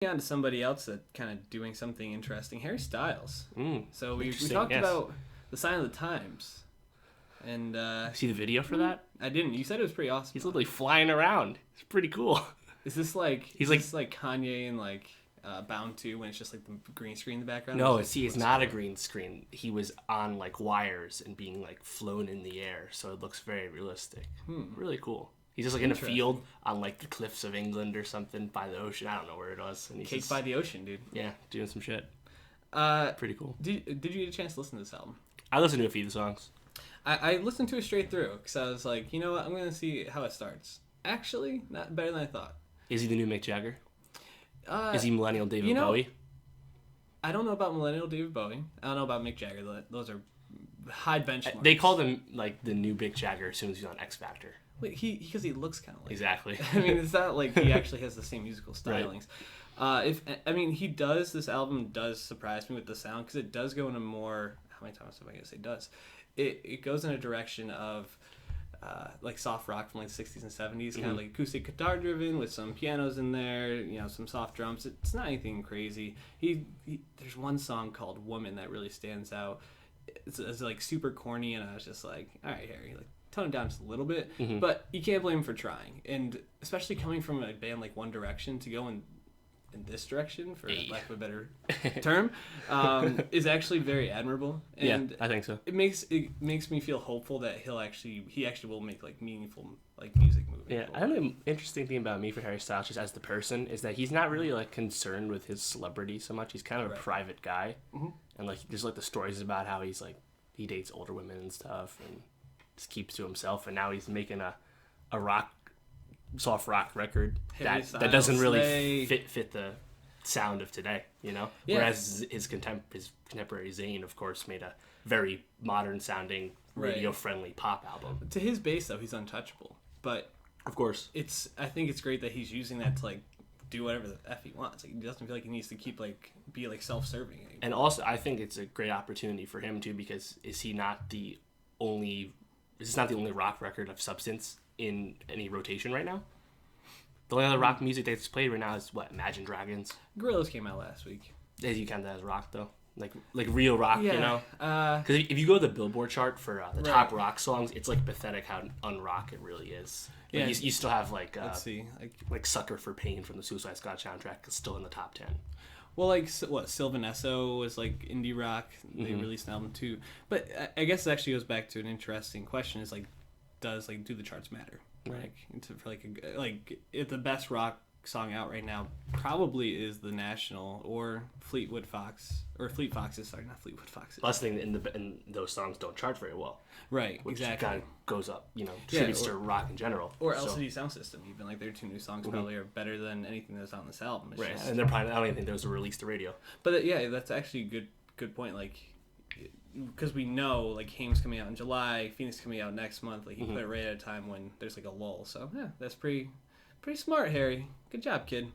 On to somebody else that kind of doing something interesting, Harry Styles. So we talked yes. about the sign of the times, and See the video for that? I didn't. You said it was pretty awesome. He's literally flying around. It's pretty cool. Is this like like Kanye and like Bound 2 when it's just like the green screen in the background? No, Like, see, it's not a green screen. He was on like wires and being like flown in the air, so it looks very realistic. Really cool. He's just like in a field on like the cliffs of England or something by the ocean. I don't know where it was. And he's Cake by the ocean, dude. Yeah, doing some shit. Pretty cool. Did you get a chance to listen to this album? I listened to a few of the songs. I listened to it straight through because I was like, you know what, I'm gonna see how it starts. Actually, not better than I thought. Is he the new Mick Jagger? Is he millennial David Bowie? I don't know about millennial David Bowie. I don't know about Mick Jagger. Those are high benchmarks. They called him like the new Mick Jagger as soon as he's on X Factor. Wait, because he looks kind of like exactly. I mean, it's not like he actually has the same musical stylings. Right. He does. This album does surprise me with the sound because it does go in a more. How many times am I gonna say does? It goes in a direction of like soft rock from like the 60s and 70s, kind of like acoustic guitar driven with some pianos in there, some soft drums. It's not anything crazy. There's one song called Woman that really stands out. It's like super corny, and I was just like, all right, Harry, like tone it down just a little bit. But you can't blame him for trying, and especially coming from a band like One Direction to go in this direction, for lack of a better term, is actually very admirable. And yeah, I think so. It makes me feel hopeful that he actually will make like meaningful like music moving. Yeah, I think the interesting thing about me for Harry Styles, just as the person, is that he's not really like concerned with his celebrity so much. He's kind of a private guy, and like there's like the stories about how he's like he dates older women and stuff, and just keeps to himself. And now he's making a soft rock record that doesn't really fit the sound of today, Yeah. Whereas his contemporary Zayn, of course, made a very modern sounding radio friendly pop album. To his base though, he's untouchable. But of course, I think it's great that he's using that to like do whatever the F he wants. Like, he doesn't feel like he needs to keep like be like self-serving anymore. And also I think it's a great opportunity for him too, because is this not the only rock record of substance in any rotation right now? The only other rock music that's played right now is what, Imagine Dragons. Gorillaz came out last week. You count that as rock though, like real rock, yeah. Because if you go to the Billboard chart for the top rock songs, it's like pathetic how unrock it really is. Like, yeah, you still have like let's see, like Sucker for Pain from the Suicide Squad soundtrack is still in the top 10. Well, like what Sylvan Esso was like indie rock. They released an album too, but I guess it actually goes back to an interesting question: is like, do the charts matter? Right. If the best rock song out right now probably is The National or Fleet Foxes. Sorry, not Fleetwood Foxes. Last thing in those songs don't chart very well. Right, which exactly. Kind of goes up, tributes to rock in general. Or LCD Sound System, even like their two new songs probably are better than anything that's on this album. It's and they're probably I don't even think those were released to radio. But that's actually a good point. Like, because we know like Haim's coming out in July, Phoenix coming out next month. Like he put it right at a time when there's like a lull. So yeah, that's pretty smart, Harry. Good job, kid.